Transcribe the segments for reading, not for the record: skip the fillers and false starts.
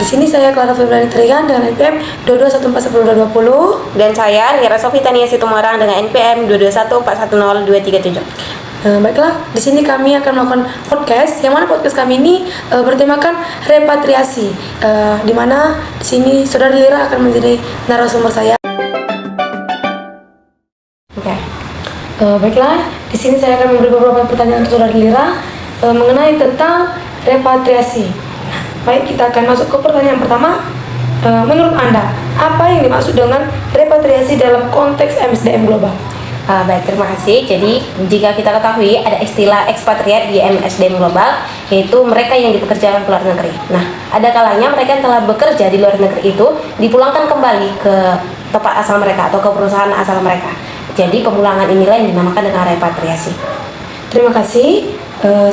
Di sini saya Clara Febriani Trigan dengan NPM 22141020. Dan saya Lira Sofi Tania Situmarang dengan NPM 2214102337. Baiklah, di sini kami akan melakukan podcast, yang mana podcast kami ini bertemakan repatriasi, di mana di sini Saudara Lira akan menjadi narasumber saya. Oke. Baiklah, di sini saya akan memberi beberapa pertanyaan untuk Saudara Lira mengenai tentang repatriasi. Baik, kita akan masuk ke pertanyaan pertama. Menurut Anda, apa yang dimaksud dengan repatriasi dalam konteks MSDM global? Baik, terima kasih. Jadi, jika kita ketahui ada istilah ekspatriat di MSDM global, yaitu mereka yang dipekerjakan ke luar negeri. Nah, ada kalanya mereka yang telah bekerja di luar negeri itu dipulangkan kembali ke tempat asal mereka atau ke perusahaan asal mereka. Jadi, pemulangan inilah yang dinamakan dengan repatriasi. Terima kasih.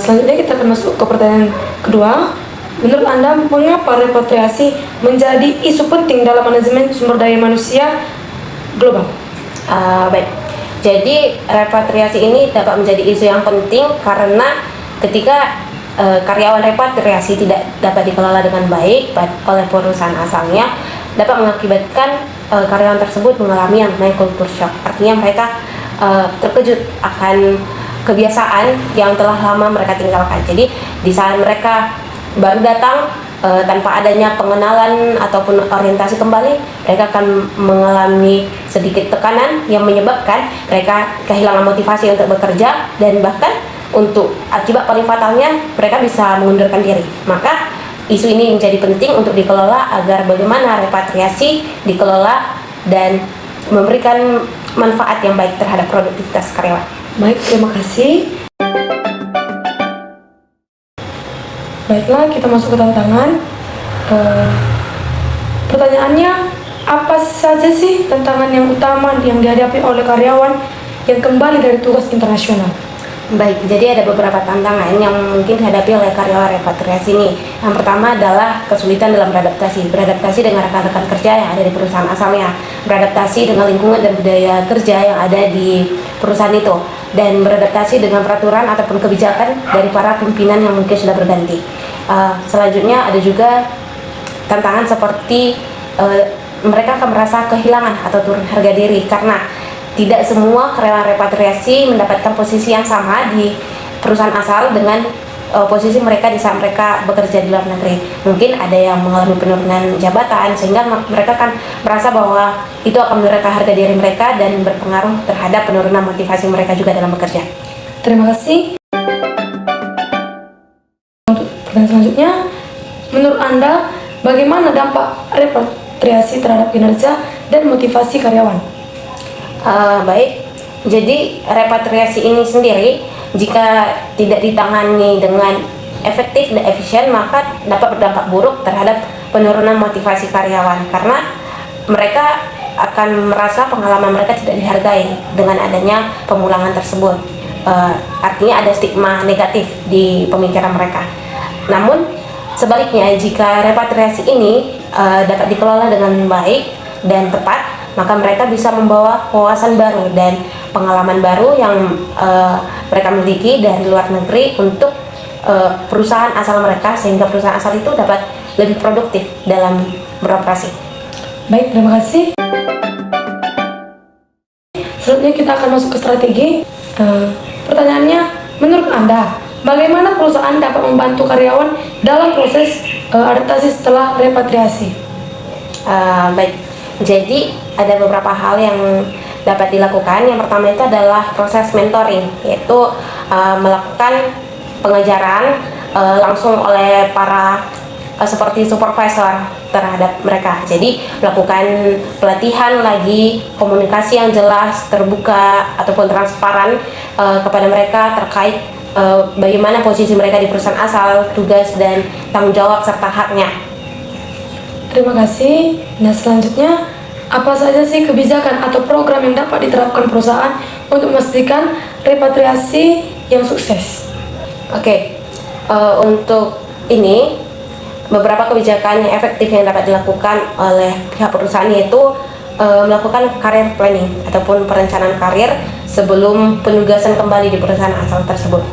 Selanjutnya kita akan masuk ke pertanyaan kedua. Menurut Anda, mengapa repatriasi menjadi isu penting dalam manajemen sumber daya manusia global? Baik, jadi repatriasi ini dapat menjadi isu yang penting karena ketika karyawan repatriasi tidak dapat dikelola dengan baik oleh perusahaan asalnya, dapat mengakibatkan karyawan tersebut mengalami yang namanya culture shock. Artinya mereka terkejut akan kebiasaan yang telah lama mereka tinggalkan. Jadi di saat mereka baru datang tanpa adanya pengenalan ataupun orientasi kembali, mereka akan mengalami sedikit tekanan yang menyebabkan mereka kehilangan motivasi untuk bekerja, dan bahkan untuk akibat paling fatalnya mereka bisa mengundurkan diri. Maka isu ini menjadi penting untuk dikelola agar bagaimana repatriasi dikelola dan memberikan manfaat yang baik terhadap produktivitas karyawan. Baik, terima kasih. Baiklah, kita masuk ke tantangan. Pertanyaannya, apa saja sih tantangan yang utama yang dihadapi oleh karyawan yang kembali dari tugas internasional? Baik, jadi ada beberapa tantangan yang mungkin dihadapi oleh karyawan repatriasi ini. Yang pertama adalah kesulitan dalam beradaptasi dengan rekan-rekan kerja yang ada di perusahaan asalnya, beradaptasi dengan lingkungan dan budaya kerja yang ada di perusahaan itu, dan beradaptasi dengan peraturan ataupun kebijakan dari para pimpinan yang mungkin sudah berganti. Selanjutnya ada juga tantangan seperti mereka akan merasa kehilangan atau turun harga diri karena tidak semua karyawan repatriasi mendapatkan posisi yang sama di perusahaan asal dengan posisi mereka di saat mereka bekerja di luar negeri. Mungkin ada yang mengalami penurunan jabatan sehingga mereka akan merasa bahwa itu akan menurunkan harga diri mereka dan berpengaruh terhadap penurunan motivasi mereka juga dalam bekerja. Terima kasih. Untuk pertanyaan selanjutnya, menurut Anda bagaimana dampak repatriasi terhadap kinerja dan motivasi karyawan? Baik, jadi repatriasi ini sendiri jika tidak ditangani dengan efektif dan efisien, maka dapat berdampak buruk terhadap penurunan motivasi karyawan karena mereka akan merasa pengalaman mereka tidak dihargai dengan adanya pemulangan tersebut. Artinya ada stigma negatif di pemikiran mereka. Namun sebaliknya, jika repatriasi ini dapat dikelola dengan baik dan tepat, maka mereka bisa membawa wawasan baru dan pengalaman baru yang mereka miliki dari luar negeri untuk perusahaan asal mereka, sehingga perusahaan asal itu dapat lebih produktif dalam beroperasi. Baik, terima kasih. Selanjutnya kita akan masuk ke strategi. Pertanyaannya, menurut Anda, bagaimana perusahaan dapat membantu karyawan dalam proses adaptasi setelah repatriasi? Baik, jadi ada beberapa hal yang dapat dilakukan. Yang pertama itu adalah proses mentoring, yaitu melakukan pengajaran langsung oleh para seperti supervisor terhadap mereka. Jadi melakukan pelatihan lagi, komunikasi yang jelas, terbuka ataupun transparan kepada mereka terkait bagaimana posisi mereka di perusahaan asal, tugas dan tanggung jawab serta haknya. Terima kasih. Nah, selanjutnya, apa saja sih kebijakan atau program yang dapat diterapkan perusahaan untuk memastikan repatriasi yang sukses? Oke, untuk ini beberapa kebijakan yang efektif yang dapat dilakukan oleh pihak perusahaan, yaitu melakukan career planning ataupun perencanaan karir sebelum penugasan kembali di perusahaan asal tersebut.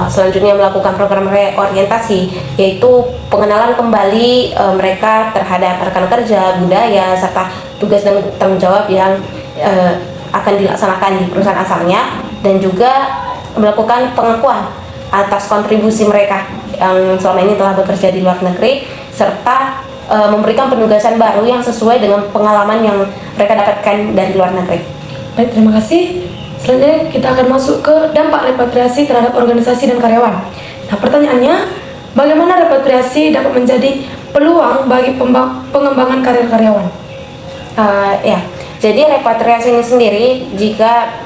selanjutnya melakukan program reorientasi, yaitu pengenalan kembali mereka terhadap rekan kerja, budaya, serta tugas dan tanggung jawab yang akan dilaksanakan di perusahaan asalnya, dan juga melakukan pengakuan atas kontribusi mereka yang selama ini telah bekerja di luar negeri, serta memberikan penugasan baru yang sesuai dengan pengalaman yang mereka dapatkan dari luar negeri. Baik, terima kasih. Selanjutnya kita akan masuk ke dampak repatriasi terhadap organisasi dan karyawan. Nah, pertanyaannya, bagaimana repatriasi dapat menjadi peluang bagi pengembangan karir karyawan? Ya, jadi repatriasi ini sendiri jika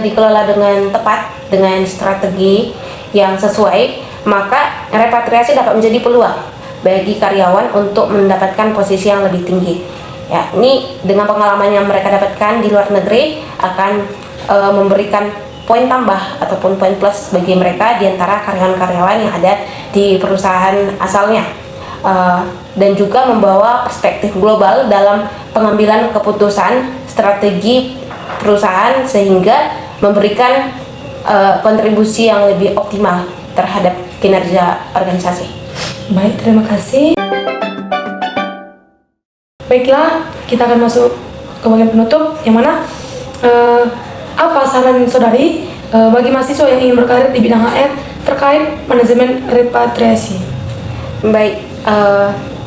dikelola dengan tepat, dengan strategi yang sesuai, maka repatriasi dapat menjadi peluang bagi karyawan untuk mendapatkan posisi yang lebih tinggi. Ya, ini dengan pengalaman yang mereka dapatkan di luar negeri akan memberikan poin tambah ataupun poin plus bagi mereka di antara karyawan-karyawan yang ada di perusahaan asalnya, dan juga membawa perspektif global dalam pengambilan keputusan strategi perusahaan sehingga memberikan kontribusi yang lebih optimal terhadap kinerja organisasi. Baik, terima kasih. Baiklah, kita akan masuk ke bagian penutup, yang mana apa saran saudari bagi mahasiswa yang ingin berkarir di bidang HR terkait manajemen repatriasi? Baik,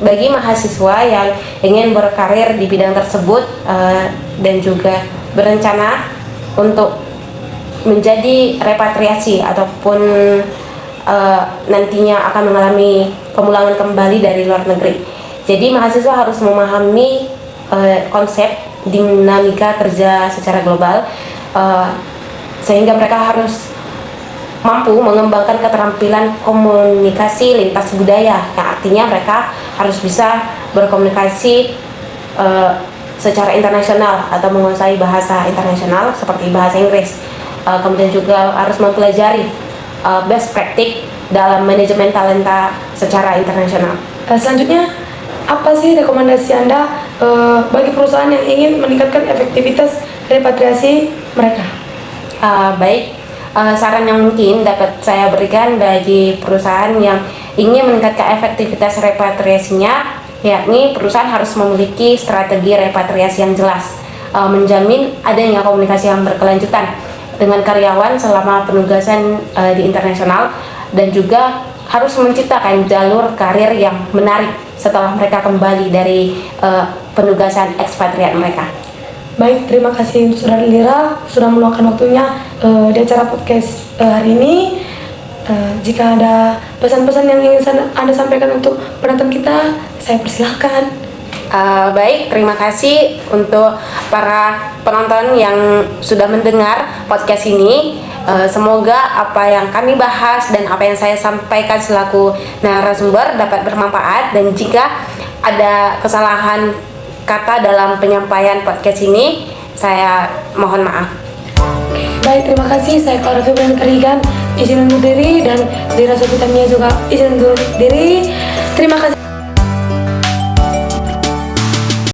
bagi mahasiswa yang ingin berkarir di bidang tersebut dan juga berencana untuk menjadi repatriasi ataupun nantinya akan mengalami pemulangan kembali dari luar negeri. Jadi mahasiswa harus memahami konsep dinamika kerja secara global, sehingga mereka harus mampu mengembangkan keterampilan komunikasi lintas budaya, yang artinya mereka harus bisa berkomunikasi secara internasional atau menguasai bahasa internasional seperti bahasa Inggris. Kemudian juga harus mempelajari best practice dalam manajemen talenta secara internasional. Selanjutnya, apa sih rekomendasi Anda bagi perusahaan yang ingin meningkatkan efektivitas repatriasi mereka? Baik, saran yang mungkin dapat saya berikan bagi perusahaan yang ingin meningkatkan efektivitas repatriasinya, yakni perusahaan harus memiliki strategi repatriasi yang jelas, menjamin adanya komunikasi yang berkelanjutan dengan karyawan selama penugasan di internasional, dan juga harus menciptakan jalur karir yang menarik setelah mereka kembali dari penugasan ekspatriat mereka. Baik, terima kasih untuk Saudari Lira sudah meluangkan waktunya di acara podcast hari ini. Jika ada pesan-pesan yang ingin Anda sampaikan untuk penonton kita, saya persilahkan. Baik, terima kasih untuk para penonton yang sudah mendengar podcast ini. Semoga apa yang kami bahas dan apa yang saya sampaikan selaku narasumber dapat bermanfaat, dan jika ada kesalahan kata dalam penyampaian podcast ini, saya mohon maaf. Baik, terima kasih. Saya Clara Febrian Kerigan izin undur diri, dan Lira Sofitamia juga izin undur diri. Terima kasih.